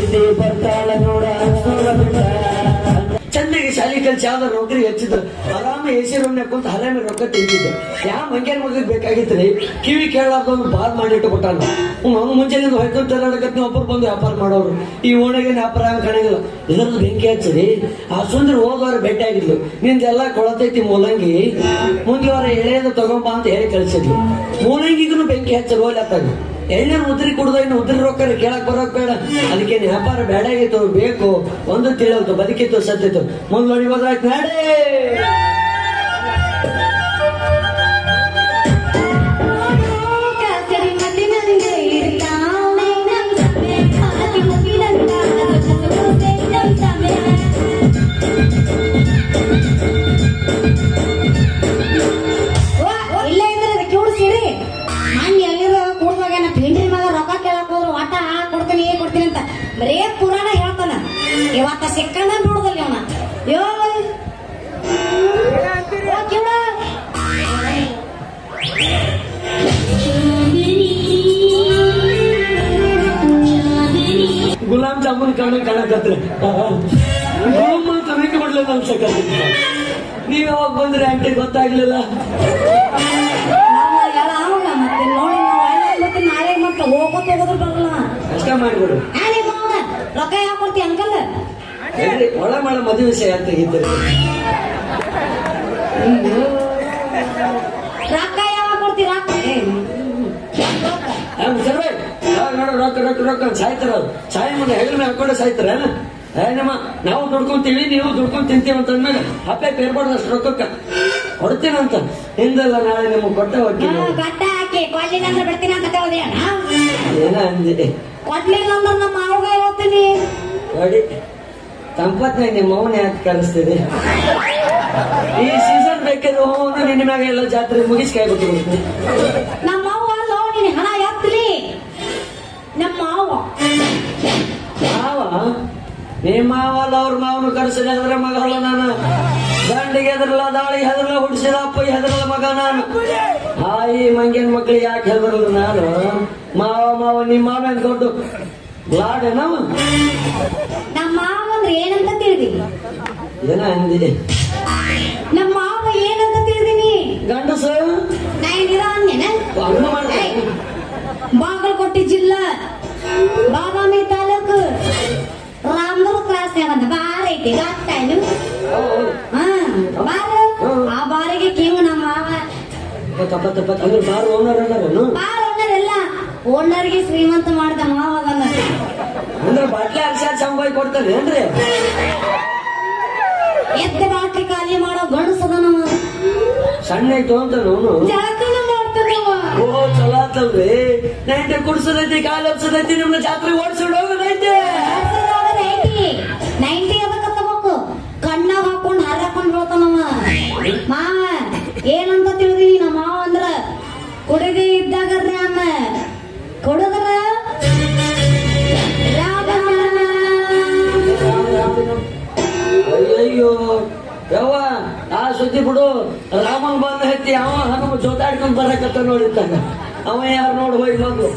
ಗೆಳತಿ ಬರ್ತಾಳ ನೋಡ ಚಂದಿಗೆ ಶಾಲಿ ಕಲ್ಸಿ ಯಾವ್ದಾರ ನೌಕರಿ ಹಚ್ಚಿದ್ರು ಆರಾಮ ಎಸಿ ರೂಮ್ನ ಕುಂತ ಹರಾಮಿ ರೊಕ್ಕ ತಿಂತಿದ್ದೆ ಯಾವ ಮಂಗ್ಯಾನ ಮಗಗ್ ಬೇಕಾಗಿತ್ರಿ ಕಿವಿ ಕೇಳಾರ್ದ ಒಂದು ಬಾದ್ ಮಾಡಿಟ್ಟುಬಿಟ್ಟಾನ ಮುಂಚೆಲಿಂದ ಹೊಯ್ಕೊಂತ ತಿರ್ಗಾಡಕತ್ನ ಒಬ್ಬರು ಬಂದು ವ್ಯಾಪಾರ ಮಾಡೋರು ಈ ಓಣಿಗೆ ವ್ಯಾಪಾರ ಕಾಣಂಗಿಲ್ಲ ಇದ್ರದ್ದು ಬೆಂಕಿ ಹಚ್ಚರಿ ಆ ಸುಂದ್ರ ಹೋದವ್ರ ಭೇಟಿ ಆಗಿದ್ಲು ನಿಂದೆಲ್ಲ ಕೊಳತೈತಿ ಮೂಲಂಗಿ ಮುಂದೆ ಅವರ ಎಳೆಯದು ತಗೊಂಬ ಅಂತ ಹೇಳಿ ಕಳಿಸಿದ್ಲು ಮೂಲಂಗಿಗೂ ಬೆಂಕಿ ಹಚ್ಚರು ಹೋಗ್ಲತ್ತಾಗ ಎಣ್ಣೆ ಉದ್ರಿ ಕುಡ್ದ ಇನ್ನು ಉದ್ರಿ ರೊಕ್ಕ ಕೇಳಕ್ ಬರೋಕ್ ಬೇಡ ಅದಕ್ಕೆ ವ್ಯಾಪಾರ ಬೇಡ ಆಗಿತ್ತು ಬೇಕು ಒಂದು ತಿಳಿಲ್ತು ಬದುಕಿತ್ತು ಸತ್ತಿತ್ತು ಮುಂದ್ ನೋಡಿ ಹೋದ್ರಾಯ್ತು ನಾಡೇ ಬರೇ ಪುರಾಣ ಹೇಳ್ತಾನ ಇವತ್ತ ಸಿಕ್ಕಂಡ ನೋಡುದಲ್ಲ ಅವನ ಗುಲಾಬ್ ಜಾಮೂನ್ ಕಾಣಕತ್ರ ಕಣಕ್ಕೆ ಬಿಡ್ಲಿಲ್ಲ ಅನ್ಸಕ ನೀವ್ ಯಾವಾಗ ಬಂದ್ರಿ ಆಂಟಿ ಗೊತ್ತಾಗ್ಲಿಲ್ಲ ಮತ್ತೆ ನೋಡಿ ಮತ್ತೆ ನಾಳೆ ಮತ್ತೆ ಹೋಗೋದು ಹೋಗೋದ್ರ ಬರಲ್ಲ ಕಷ್ಟ ಮಾಡ್ಬಿಡು ರೊಕ್ಕ ಯಾಕೆ ಕೊಡ್ತಿ ಅಂಕಲ್ ಒಳ ಮಾಡ ಮದುವೆ ವಿಷಯ ಅಂತ ಇದ್ದರೆ ರೊಕ್ಕ ಯಾವಾಗ ಕೊಡ್ತಿ ರೊಕ್ಕ ರೊಕ್ಕ ರೊಕ್ಕ ಸಾಯ್ತಾರ ಅದು ಸಾಯಿ ಮುಂದೆ ಹೆಗಲ ಮೇಲೆ ಹಾಕೊಂಡು ಸಾಯ್ತಾರ ನಮ್ಮ ನಾವು ದುಡ್ಕೊಂತೀವಿ ನೀವು ದುಡ್ಕೊಂಡ್ ತಿಂತೀವಿ ಅಂತ ಅಂದ್ಮೇಲೆ ಹಪ್ಪೆ ಪೇರ್ಬಾರ್ದು ಅಷ್ಟು ರೊಕ್ಕಕ್ಕ ಕೊಡ್ತೀನಂತ ಹಿಂದೆಲ್ಲ ನಾಳೆ ನಿಮ್ಗೆ ಕೊಟ್ಟ ಹೋಗ್ತೀನಿ ಕೊಡ್ಲಿಲ್ಲ ಅಂದ್ರೆ ಬಿಡ್ತೀನಿ ಅಂತ ಏನ ಅಂದಿದೆ ಕೊಡ್ಲಿಲ್ಲ ಅಂದ್ರೆ ನಮ್ಮ ಮಾವಗ ಹೇಳ್ತೀನಿ ನೋಡಿ ಸಂಪತ್ನಾಗ ನಿಮ್ಮ ಮೌನ ಯಾಕೆ ಕಲಿಸ್ತಿದೆ ಈ ಸೀಸನ್ ಬೇಕಾದ್ರೆ ಹೋಗೋದು ನಿನ್ನ ಮ್ಯಾಗ ಎಲ್ಲ ಜಾತ್ರೆ ಮುಗಿಸಿ ಕಾಯ್ಬಿಟ್ಟು ನಮ್ಮ ಮಾವ ಅಲ್ಲ ನೀನ್ ಹಣ ಯಾತ್ರಿ ನಮ್ಮ ಮಾವ ನಿಮ್ಮ ಮಾವಲ್ಲ ಅವ್ರ ಮಾವನು ಕರೆಸಿದ ಹೆದ್ರ ಮಗ ಅಲ್ಲ ನಾನು ದಂಡಿಗೆ ಹೆದರಲ್ಲ ದಾಳಿಗೆ ಹೆದರಲ್ಲ ಹುಡ್ಸಿದ ಅಪ್ಪ ಹೆದರಲ್ಲ ಮಗ ನಾನು ಈ ಮಂಗೇನ್ ಮಕ್ಳಿಗೆ ಯಾಕೆ ಹೆದರಲ್ಲ ನಾನು ಮಾವ ನಿಮ್ಮ ಮಾವ ದೊಡ್ಡ ಬ್ಲಾಡೇನವ ನಮ್ಮ ಮಾವ ಅಂದ್ರೆ ಏನಂತ ತಿಳಿದಿ ಏನ ಅಂದಿದೆ ನಮ್ಮ ಮಾವ ಏನಂತ ತಿಳಿದೀನಿ ಗಂಡಸ ಬಾಗಲಕೋಟೆ ಜಿಲ್ಲಾ ಬಾದಾಮಿ ತಾಲೂಕು ರಾಮದುರ್ಗ ಕ್ರಾಸ್ ಒಂದು ಬಾರ್ ಐತಿ ಗೊತ್ತಾಯ್ತು ಬಾರ್ ಆ ಬಾರಿಗೆ ಕೇವು ನಮ್ಮ ಮಾವ ಬಾರ್ ಓನರ್ ಎಲ್ಲ ಓನರ್ಗೆ ಶ್ರೀಮಂತ ಮಾಡಿದ ಮಾವ ಅಂದ್ರೆ ಬಾಟ್ಲಿ ಅರ್ಷಾದ್ ಸಂಬಾಯಿ ಕೊಡ್ತಾನೆ ಏನ್ರಿ ಎದ್ದ ಬಾಟ್ಲಿ ಖಾಲಿ ಮಾಡೋ ಗಂಡಸದ ನಮ್ಮ ಸಣ್ಣ ಐತು ಅಂತ ನಾನು ಜಾತ್ರೆ ಮಾಡ್ತಾನವ ಓ ಚಲೋ ಆತಲ್ರಿ ನೈಂಟಿ ಕುಡ್ಸದೈತಿ ಕಾಲು ಹಚ್ಚದೈತಿ ನಿಮ್ನ ಜಾತ್ರೆ ಓಡಿಸ್ಕೊಂಡು ಹೋಗೋದೈತಿ 90 ಅದಕ್ಕತ್ತಬೇಕು ಕಣ್ಣಾಗ ಹಾಕೊಂಡು ಹರ್ರಾಕೊಂಡು ಹೇಳ್ತಾನವ ಮಾವ ಏನಂತ ತಿಳಿದೀನಿ ನಮ್ಮ ಮಾವ ಅಂದ್ರ ಕುಡಿದೇ ಇದ್ದಾಗ ರಾಮ ಕೊಡುದ್ರ ಅಯ್ಯಯ್ಯೋ ಯವ್ವ ಆ ಸುದ್ದಿ ಬಿಡು ರಾಮನ್ ಬಂದ ಹತ್ತಿ ಅವ ಹನುಮ ಜೋತಾಡ್ಕೊಂಡ್ ಬರಕತ್ತ ನೋಡಿರ್ತಾನ ಅವ ಯಾರು ನೋಡಿ ಹೋಗಿ ಬಂದು